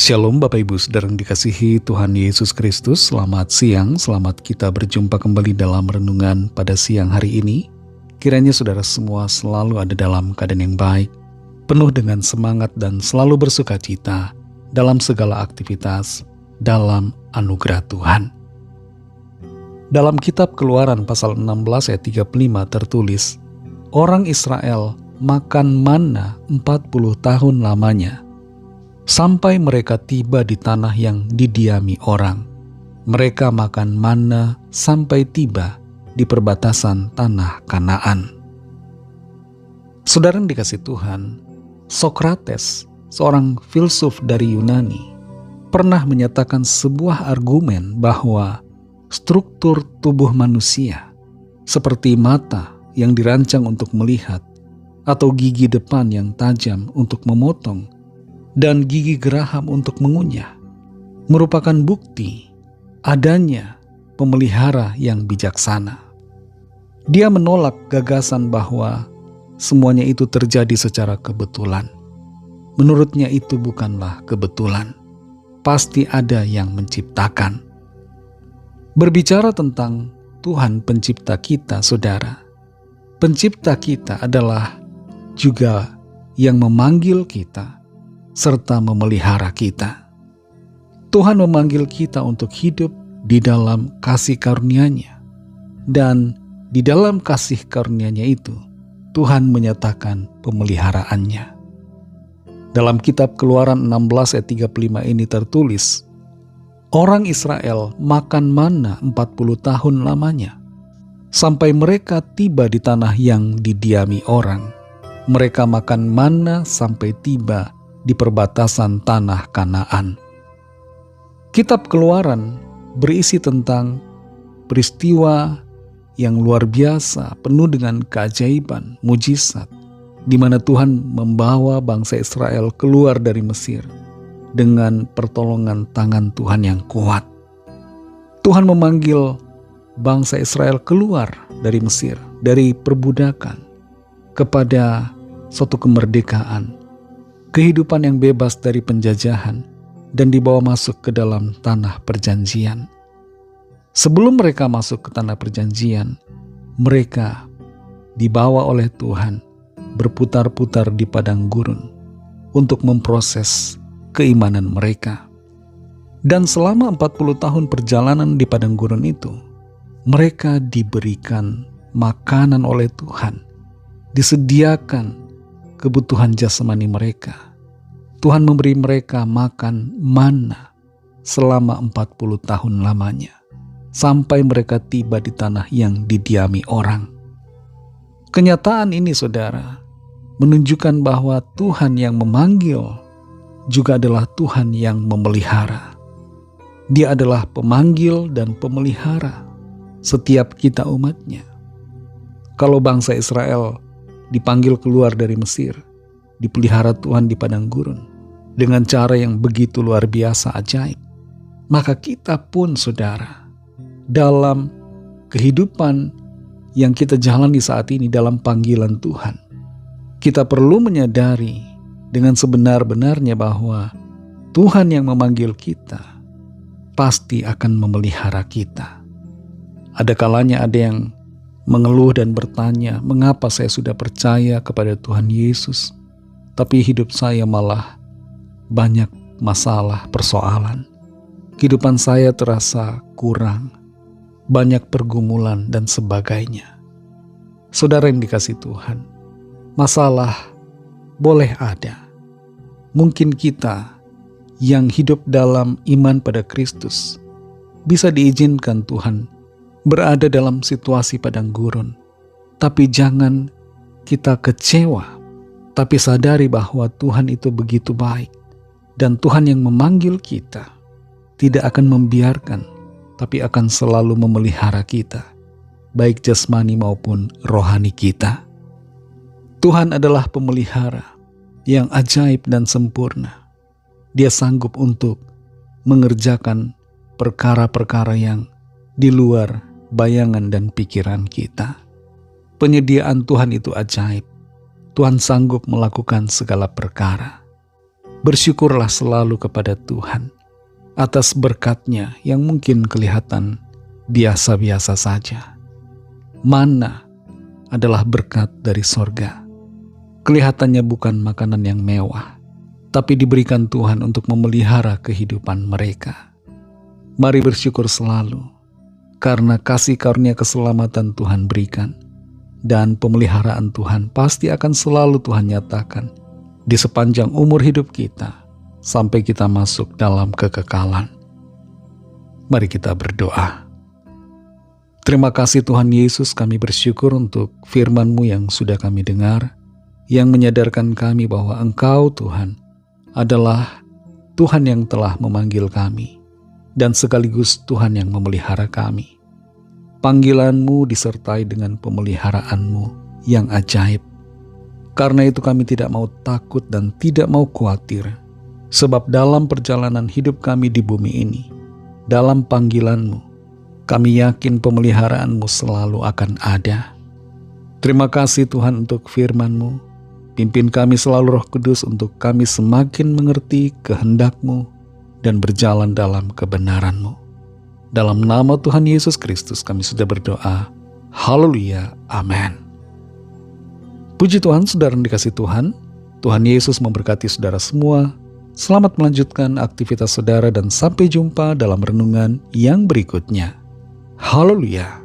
Shalom Bapak Ibu Saudara yang dikasihi Tuhan Yesus Kristus. Selamat siang, selamat kita berjumpa kembali dalam renungan pada siang hari ini. Kiranya saudara semua selalu ada dalam keadaan yang baik, penuh dengan semangat dan selalu bersuka cita dalam segala aktivitas dalam anugerah Tuhan. Dalam kitab Keluaran pasal 16 ayat 35 tertulis, orang Israel makan manna 40 tahun lamanya, sampai mereka tiba di tanah yang didiami orang. Mereka makan manna sampai tiba di perbatasan tanah Kanaan. Saudara yang dikasih Tuhan, Sokrates, seorang filsuf dari Yunani, pernah menyatakan sebuah argumen bahwa struktur tubuh manusia, seperti mata yang dirancang untuk melihat, atau gigi depan yang tajam untuk memotong, dan gigi geraham untuk mengunyah, merupakan bukti adanya pemelihara yang bijaksana. Dia menolak gagasan bahwa semuanya itu terjadi secara kebetulan. Menurutnya itu bukanlah kebetulan. Pasti ada yang menciptakan. Berbicara tentang Tuhan pencipta kita, saudara, pencipta kita adalah juga yang memanggil kita serta memelihara kita. Tuhan memanggil kita untuk hidup di dalam kasih karunia-Nya, dan di dalam kasih karunia-Nya itu Tuhan menyatakan pemeliharaannya. Dalam kitab Keluaran 16 ayat 35 ini tertulis, orang Israel makan manna 40 tahun lamanya, sampai mereka tiba di tanah yang didiami orang. Mereka makan manna sampai tiba di perbatasan tanah Kanaan. Kitab Keluaran berisi tentang peristiwa yang luar biasa, penuh dengan keajaiban, mujizat, di mana Tuhan membawa bangsa Israel keluar dari Mesir dengan pertolongan tangan Tuhan yang kuat. Tuhan memanggil bangsa Israel keluar dari Mesir, dari perbudakan, kepada suatu kemerdekaan, kehidupan yang bebas dari penjajahan, dan dibawa masuk ke dalam tanah perjanjian. Sebelum mereka masuk ke tanah perjanjian, mereka dibawa oleh Tuhan berputar-putar di padang gurun untuk memproses keimanan mereka. Dan selama 40 tahun perjalanan di padang gurun itu, mereka diberikan makanan oleh Tuhan, disediakan kebutuhan jasmani mereka. Tuhan memberi mereka makan manna selama 40 tahun lamanya, sampai mereka tiba di tanah yang didiami orang. Kenyataan ini, saudara, menunjukkan bahwa Tuhan yang memanggil juga adalah Tuhan yang memelihara. Dia adalah pemanggil dan pemelihara setiap kita umatnya. Kalau bangsa Israel dipanggil keluar dari Mesir, dipelihara Tuhan di padang gurun dengan cara yang begitu luar biasa ajaib, maka kita pun, saudara, dalam kehidupan yang kita jalani saat ini dalam panggilan Tuhan, kita perlu menyadari dengan sebenar-benarnya bahwa Tuhan yang memanggil kita pasti akan memelihara kita. Ada kalanya ada yang mengeluh dan bertanya, mengapa saya sudah percaya kepada Tuhan Yesus, tapi hidup saya malah banyak masalah, persoalan. Kehidupan saya terasa kurang, banyak pergumulan dan sebagainya. Saudara yang dikasih Tuhan, masalah boleh ada. Mungkin kita yang hidup dalam iman pada Kristus bisa diizinkan Tuhan berada dalam situasi padang gurun, tapi jangan kita kecewa, tapi sadari bahwa Tuhan itu begitu baik, dan Tuhan yang memanggil kita tidak akan membiarkan, tapi akan selalu memelihara kita, baik jasmani maupun rohani kita. Tuhan adalah pemelihara yang ajaib dan sempurna. Dia sanggup untuk mengerjakan perkara-perkara yang di luar bayangan dan pikiran kita. Penyediaan Tuhan itu ajaib. Tuhan sanggup melakukan segala perkara. Bersyukurlah selalu kepada Tuhan atas berkat-Nya yang mungkin kelihatan biasa-biasa saja. Manna adalah berkat dari sorga. Kelihatannya bukan makanan yang mewah, tapi diberikan Tuhan untuk memelihara kehidupan mereka. Mari bersyukur selalu, karena kasih karunia keselamatan Tuhan berikan, dan pemeliharaan Tuhan pasti akan selalu Tuhan nyatakan di sepanjang umur hidup kita, sampai kita masuk dalam kekekalan. Mari kita berdoa. Terima kasih Tuhan Yesus, kami bersyukur untuk firman-Mu yang sudah kami dengar, yang menyadarkan kami bahwa Engkau Tuhan adalah Tuhan yang telah memanggil kami, dan sekaligus Tuhan yang memelihara kami. Panggilan-Mu disertai dengan pemeliharaan-Mu yang ajaib. Karena itu kami tidak mau takut dan tidak mau khawatir, sebab dalam perjalanan hidup kami di bumi ini, dalam panggilan-Mu, kami yakin pemeliharaan-Mu selalu akan ada. Terima kasih Tuhan untuk firman-Mu. Pimpin kami selalu Roh Kudus untuk kami semakin mengerti kehendak-Mu dan berjalan dalam kebenaran-Mu. Dalam nama Tuhan Yesus Kristus kami sudah berdoa. Haleluya. Amin. Puji Tuhan, saudara yang dikasihi Tuhan. Tuhan Yesus memberkati saudara semua. Selamat melanjutkan aktivitas saudara dan sampai jumpa dalam renungan yang berikutnya. Haleluya.